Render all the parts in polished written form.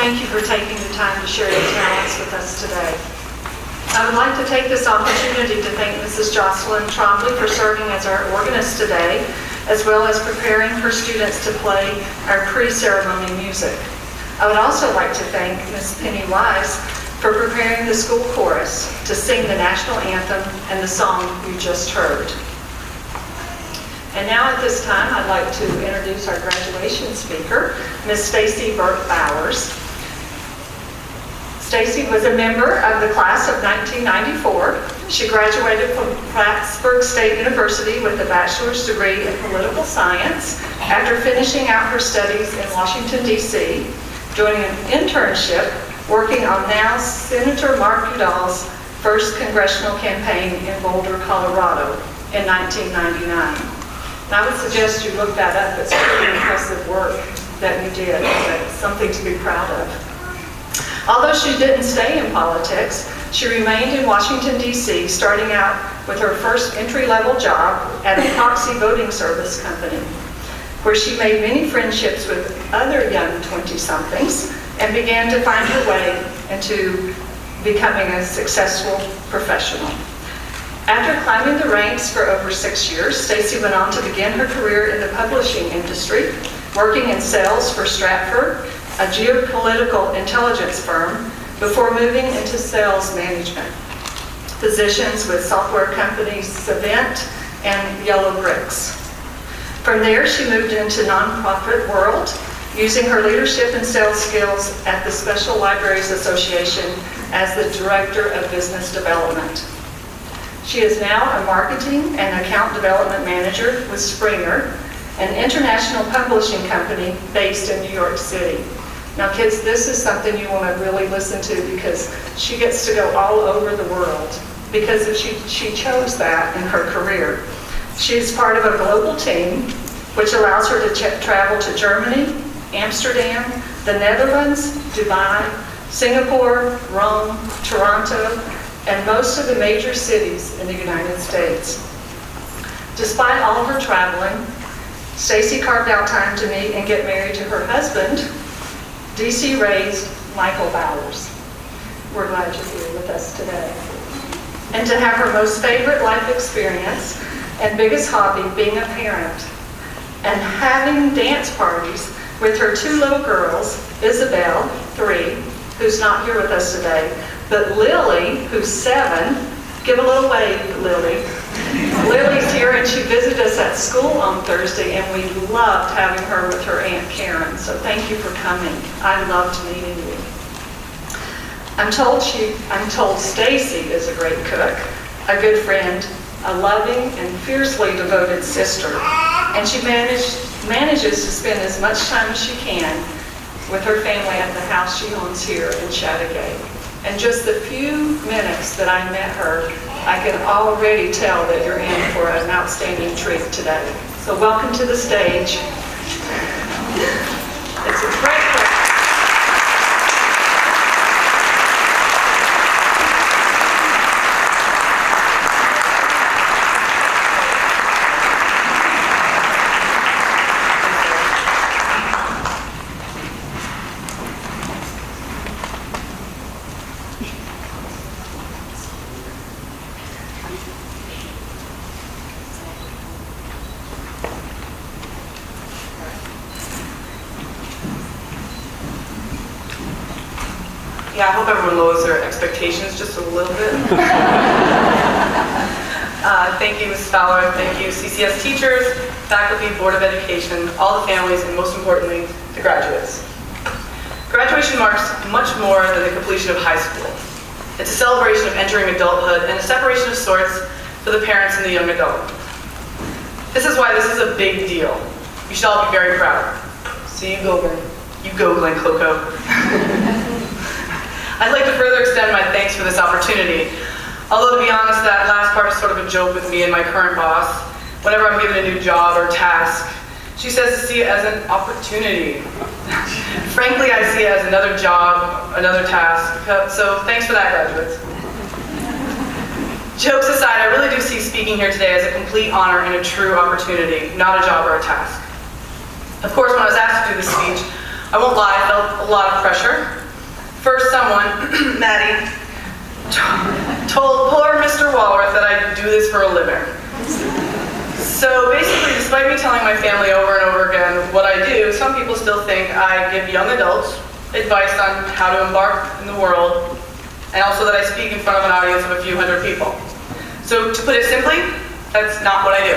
Thank you for taking the time to share your talents with us today. I would like to take this opportunity to thank Mrs. Jocelyn Trombley for serving as our organist today, as well as preparing her students to play our pre-ceremony music. I would also like to thank Ms. Penny Wise for preparing the school chorus to sing the national anthem and the song you just heard. And now at this time, I'd like to introduce our graduation speaker, Ms. Stacey Burke-Bowers. Stacey was a member of the class of 1994. She graduated from Plattsburgh State University with a bachelor's degree in political science after finishing out her studies in Washington, D.C., doing an internship working on now Senator Mark Udall's first congressional campaign in Boulder, Colorado in 1999. And I would suggest you look that up. It's pretty impressive work that you did. It's something to be proud of. Although she didn't stay in politics, she remained in Washington, D.C., starting out with her first entry-level job at a proxy voting service company, where she made many friendships with other young 20-somethings and began to find her way into becoming a successful professional. After climbing the ranks for over 6 years, Stacey went on to begin her career in the publishing industry, working in sales for Stratford, a geopolitical intelligence firm, before moving into sales management positions with software companies Savent and Yellow Bricks. From there, she moved into nonprofit world, using her leadership and sales skills at the Special Libraries Association as the Director of Business Development. She is now a marketing and account development manager with Springer, an international publishing company based in New York City. Now kids, this is something you want to really listen to because she gets to go all over the world because she chose that in her career. She's part of a global team which allows her to travel to Germany, Amsterdam, the Netherlands, Dubai, Singapore, Rome, Toronto, and most of the major cities in the United States. Despite all of her traveling, Stacey carved out time to meet and get married to her husband, DC raised Michael Bowers. We're glad you're here with us today. And to have her most favorite life experience and biggest hobby being a parent and having dance parties with her 2 little girls, Isabel, 3, who's not here with us today, but Lily, who's 7. Give a little wave, Lily. Lily's here and she visited us at school on Thursday and we loved having her with her Aunt Karen. So thank you for coming. I loved meeting you. I'm told Stacey is a great cook, a good friend, a loving and fiercely devoted sister, and she manages to spend as much time as she can with her family at the house she owns here in Chattagay. And just the few minutes that I met her, I can already tell that you're in for an outstanding treat today. So welcome to the stage. It's a great pleasure. Yeah, I hope everyone lowers their expectations just a little bit. Thank you, Mrs. Fowler. Thank you, CCS teachers, faculty, Board of Education, all the families, and most importantly, the graduates. Graduation marks much more than the completion of high school. It's a celebration of entering adulthood and a separation of sorts for the parents and the young adult. This is why this is a big deal. You should all be very proud. So you go, Glenn Cloco. I'd like to further extend my thanks for this opportunity. Although, to be honest, that last part is sort of a joke with me and my current boss. Whenever I'm given a new job or task, she says to see it as an opportunity. Frankly, I see it as another job, another task, so thanks for that, graduates. Jokes aside, I really do see speaking here today as a complete honor and a true opportunity, not a job or a task. Of course, when I was asked to do this speech, I won't lie, I felt a lot of pressure. First, someone, Maddie, told poor Mr. Walworth that I do this for a living. So basically, despite me telling my family over and over again what I do, some people still think I give young adults advice on how to embark in the world, and also that I speak in front of an audience of a few hundred people. So to put it simply, that's not what I do.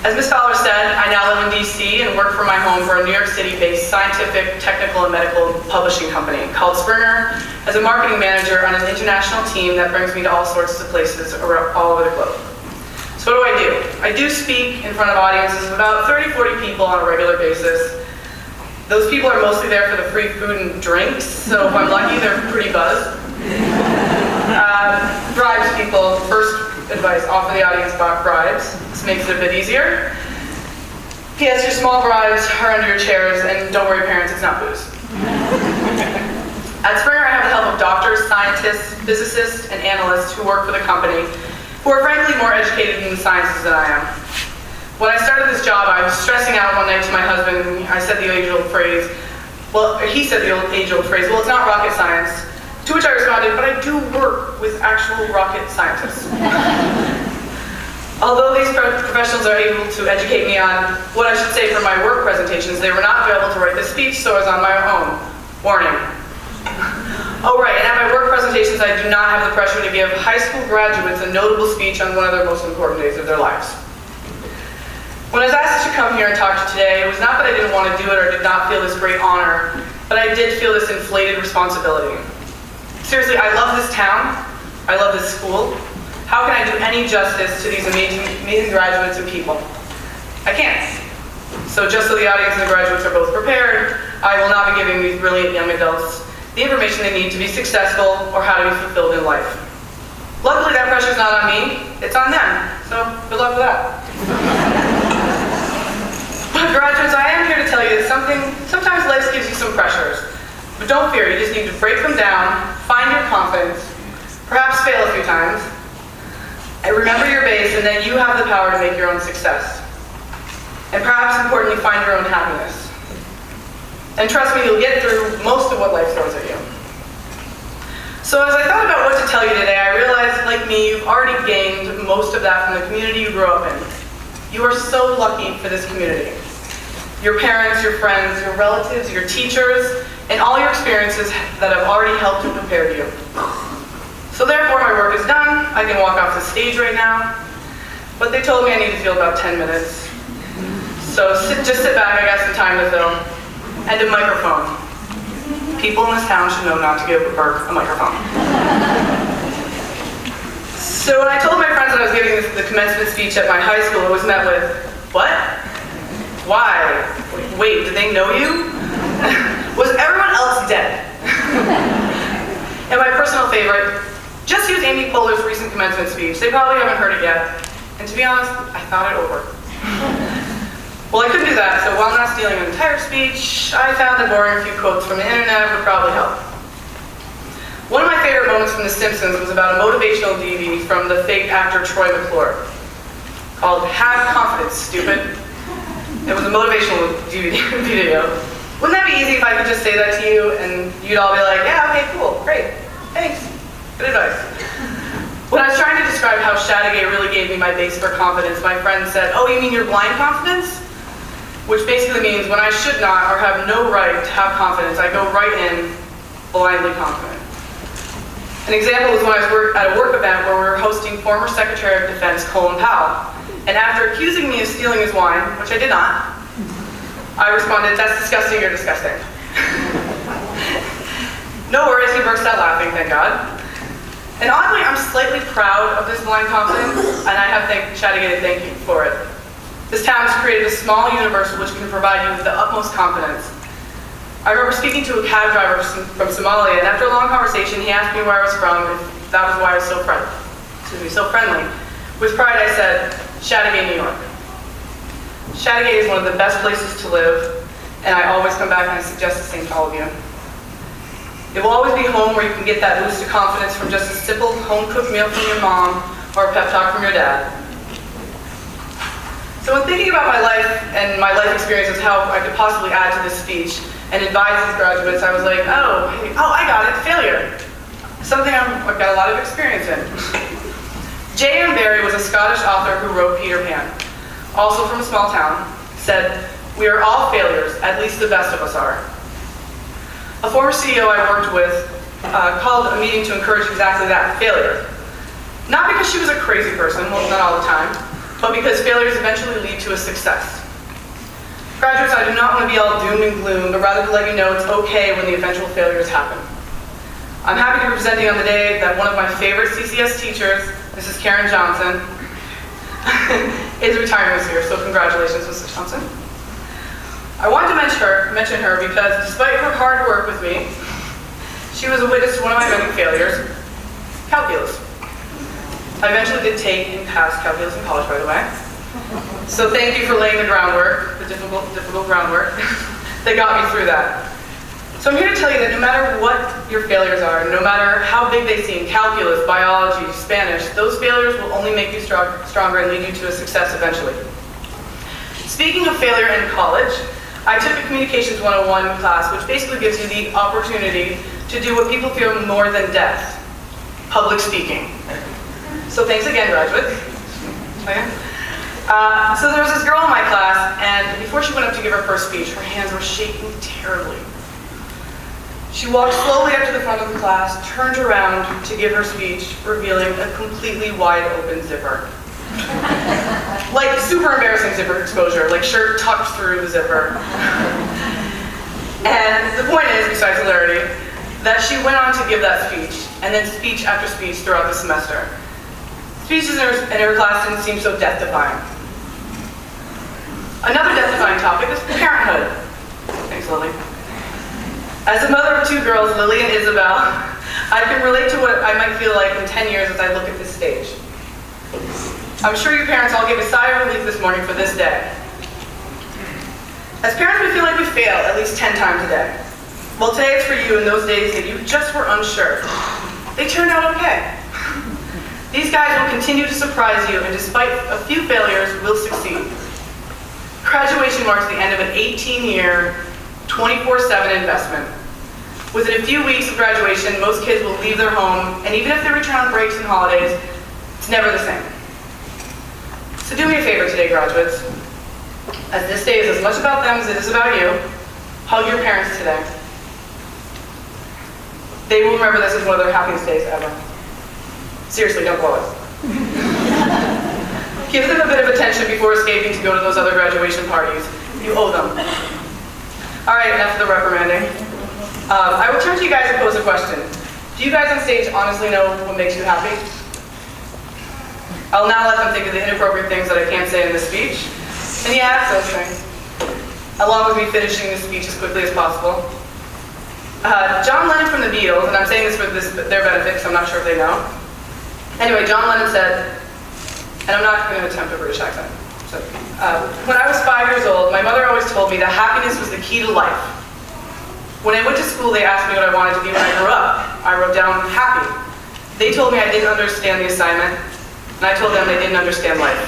As Ms. Fowler said, I now live in DC and work from my home for a New York City-based scientific, technical, and medical publishing company called Springer as a marketing manager on an international team that brings me to all sorts of places all over the globe. So what do? I do speak in front of audiences of about 30, 40 people on a regular basis. Those people are mostly there for the free food and drinks, so if I'm lucky, they're pretty buzzed. Bribes people, first advice, offer the audience bribes. This makes it a bit easier. P.S. Your small bribes are under your chairs, and don't worry parents, it's not booze. At Springer, I have the help of doctors, scientists, physicists, and analysts who work for the company, who are frankly more educated in the sciences than I am. When I started this job, I was stressing out one night to my husband. I said the age-old phrase, he said the age-old phrase, well, it's not rocket science. To which I responded, but I do work with actual rocket scientists. Although these professionals are able to educate me on what I should say for my work presentations, they were not available to write the speech, so I was on my own. Warning. Oh right, and at my work presentations, I do not have the pressure to give high school graduates a notable speech on one of their most important days of their lives. When I was asked to come here and talk to you today, it was not that I didn't want to do it or did not feel this great honor, but I did feel this inflated responsibility. Seriously, I love this town. I love this school. How can I do any justice to these amazing graduates and people? I can't. So just so the audience and the graduates are both prepared, I will not be giving these brilliant young adults the information they need to be successful or how to be fulfilled in life. Luckily, that pressure's not on me, it's on them. So good luck with that. But graduates, I am here to tell you that sometimes life gives you some pressures. But don't fear, you just need to break them down, find your confidence, perhaps fail a few times, and remember your base, and then you have the power to make your own success. And perhaps importantly, find your own happiness. And trust me, you'll get through most of what life throws at you. So as I thought about what to tell you today, I realized, like me, you've already gained most of that from the community you grew up in. You are so lucky for this community. Your parents, your friends, your relatives, your teachers, and all your experiences that have already helped and prepared you. So therefore, my work is done. I can walk off the stage right now. But they told me I need to feel about 10 minutes. So just sit back, I got some time to fill. And a microphone. People in this town should know not to give Burke a microphone. So when I told my friends that I was giving the commencement speech at my high school, it was met with, what? Why? Wait, did they know you? Was everyone else dead? And my personal favorite, just use Amy Poehler's recent commencement speech. They probably haven't heard it yet. And to be honest, I thought it over. Well, I couldn't do that, so while not stealing an entire speech, I found that borrowing a few quotes from the internet would probably help. One of my favorite moments from The Simpsons was about a motivational DVD from the fake actor Troy McClure, called Have Confidence, Stupid. It was a motivational DVD video. Wouldn't that be easy if I could just say that to you and you'd all be like, yeah, okay, cool, great, thanks, good advice. When I was trying to describe how Shadowgate really gave me my base for confidence, my friend said, oh, you mean your blind confidence? Which basically means when I should not or have no right to have confidence, I go right in blindly confident. An example was when I was at a work event where we were hosting former Secretary of Defense Colin Powell. And after accusing me of stealing his wine, which I did not, I responded, that's disgusting, you're disgusting. No worries, he burst out laughing, thank God. And oddly, I'm slightly proud of this blind confidence, and I have Shadowgate to thank you for it. This town has created a small universe which can provide you with the utmost confidence. I remember speaking to a cab driver from Somalia, and after a long conversation, he asked me where I was from, and that was why I was so friendly. With pride, I said, Shadowgate, New York. Shadowgate is one of the best places to live, and I always come back and I suggest the same to all of you. It will always be home where you can get that boost of confidence from just a simple home-cooked meal from your mom or a pep talk from your dad. So when thinking about my life and my life experiences, how I could possibly add to this speech, and advise these graduates, I was like, oh, I got it, failure. Something I've got a lot of experience in. J.M. Barrie was a Scottish author who wrote Peter Pan, also from a small town, said, "We are all failures, at least the best of us are." A former CEO I worked with called a meeting to encourage exactly that, failure. Not because she was a crazy person, well, not all the time, but because failures eventually lead to a success. Graduates, I do not want to be all doom and gloom, but rather to let you know it's okay when the eventual failures happen. I'm happy to be presenting on the day that one of my favorite CCS teachers, Mrs. Karen Johnson, is retiring this year, so congratulations, Mrs. Johnson. I wanted to mention her because despite her hard work with me, she was a witness to one of my many failures, calculus. I eventually did take and pass calculus in college, by the way. So thank you for laying the groundwork, the difficult groundwork that got me through that. So I'm here to tell you that no matter what your failures are, no matter how big they seem, calculus, biology, Spanish, those failures will only make you stronger and lead you to a success eventually. Speaking of failure in college, I took a Communications 101 class, which basically gives you the opportunity to do what people fear more than death, public speaking. So thanks again, graduates. Okay. So there was this girl in my class, and before she went up to give her first speech, her hands were shaking terribly. She walked slowly up to the front of the class, turned around to give her speech, revealing a completely wide open zipper. Like super embarrassing zipper exposure, like shirt tucked through the zipper. And the point is, besides hilarity, that she went on to give that speech, and then speech after speech throughout the semester. Speeches in her class didn't seem so death-defying. Another death-defying topic is parenthood. Thanks, Lily. As a mother of two girls, Lily and Isabel, I can relate to what I might feel like in 10 years as I look at this stage. I'm sure your parents all gave a sigh of relief this morning for this day. As parents, we feel like we fail at least 10 times a day. Well, today it's for you in those days that you just were unsure. They turned out okay. These guys will continue to surprise you, and despite a few failures, will succeed. Graduation marks the end of an 18-year, 24/7 investment. Within a few weeks of graduation, most kids will leave their home, and even if they return on breaks and holidays, it's never the same. So do me a favor today, graduates. As this day is as much about them as it is about you, hug your parents today. They will remember this as one of their happiest days ever. Seriously, don't blow it. Give them a bit of attention before escaping to go to those other graduation parties. You owe them. All right, enough of the reprimanding. I will turn to you guys and pose a question. Do you guys on stage honestly know what makes you happy? I'll now let them think of the inappropriate things that I can't say in this speech. And yeah, it's those things. Along with me finishing the speech as quickly as possible. John Lennon from the Beatles, and I'm saying this for their benefit because I'm not sure if they know. Anyway, John Lennon said, and I'm not going to attempt a British accent. So, when I was 5 years old, my mother always told me that happiness was the key to life. When I went to school, they asked me what I wanted to be when I grew up. I wrote down happy. They told me I didn't understand the assignment, and I told them they didn't understand life.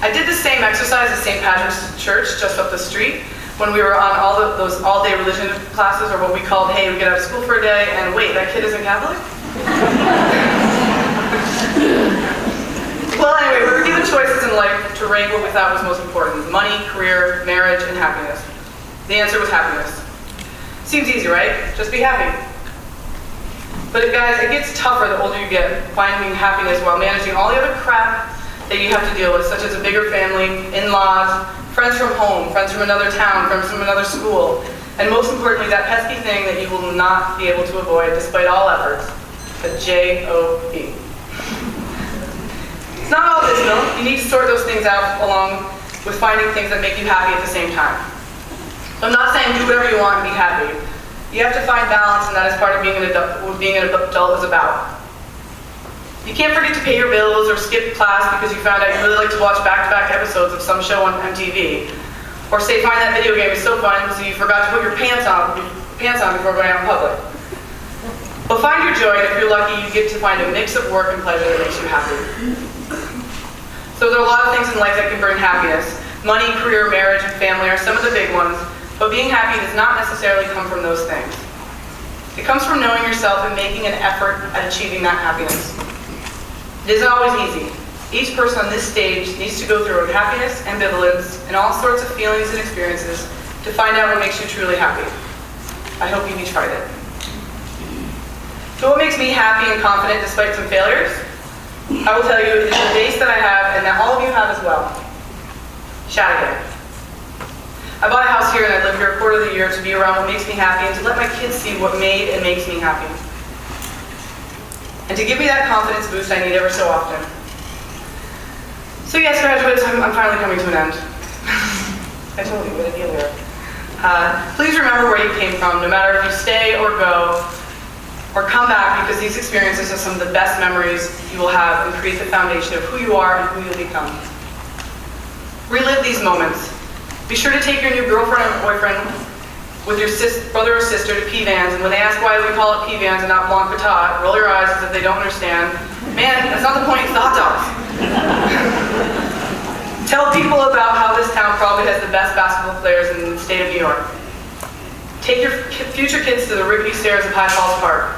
I did the same exercise at St. Patrick's Church just up the street when we were on those all-day religion classes, or what we called, hey, we get out of school for a day, and wait, that kid isn't Catholic? Well, anyway, we were given choices in life to rank what we thought was most important: money, career, marriage, and happiness. The answer was happiness. Seems easy, right? Just be happy. But guys, it gets tougher the older you get, finding happiness while managing all the other crap that you have to deal with, such as a bigger family, in-laws, friends from home, friends from another town, friends from another school, and most importantly, that pesky thing that you will not be able to avoid despite all efforts, the J-O-B. It's not all dismal. You need to sort those things out along with finding things that make you happy at the same time. I'm not saying do whatever you want and be happy. You have to find balance, and that is part of being an adult, what being an adult is about. You can't forget to pay your bills or skip class because you found out you really like to watch back-to-back episodes of some show on MTV. Or say find that video game is so fun so you forgot to put your pants on before going out in public. But find your joy, and if you're lucky, you get to find a mix of work and pleasure that makes you happy. So there are a lot of things in life that can bring happiness. Money, career, marriage, and family are some of the big ones. But being happy does not necessarily come from those things. It comes from knowing yourself and making an effort at achieving that happiness. It isn't always easy. Each person on this stage needs to go through happiness, ambivalence, and all sorts of feelings and experiences to find out what makes you truly happy. I hope you've each tried it. So what makes me happy and confident despite some failures? I will tell you, it is the base that I have and that all of you have as well. Shadigan. I bought a house here and I live here a quarter of the year to be around what makes me happy and to let my kids see what made and makes me happy. And to give me that confidence boost I need ever so often. So yes, graduates, I'm finally coming to an end. I told you, it'd be a lyric. Please remember where you came from, no matter if you stay or go, or come back, because these experiences are some of the best memories you will have and create the foundation of who you are and who you'll become. Relive these moments. Be sure to take your new girlfriend or boyfriend with your brother or sister to P-Vans, and when they ask why we call it P-Vans and not Blanc Patat, roll your eyes as if they don't understand. Man, that's not the point, it's the hot dogs. Tell people about how this town probably has the best basketball players in the state of New York. Take your future kids to the rickety stairs of High Falls Park.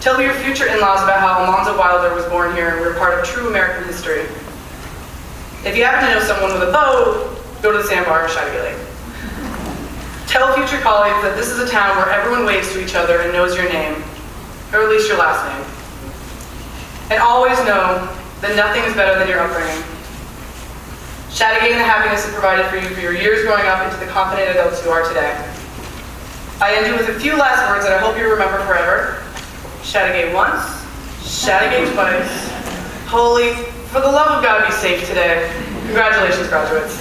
Tell your future in-laws about how Alonzo Wilder was born here and we're part of true American history. If you happen to know someone with a boat, go to the sandbar in Shadigan Lake. Tell future colleagues that this is a town where everyone waves to each other and knows your name, or at least your last name. And always know that nothing is better than your upbringing. Shadigan the happiness is provided for you for your years growing up into the confident adults you are today. I end you with a few last words that I hope you remember forever. Shadigan once, Shadigan twice. Holy, for the love of God, be safe today. Congratulations, graduates.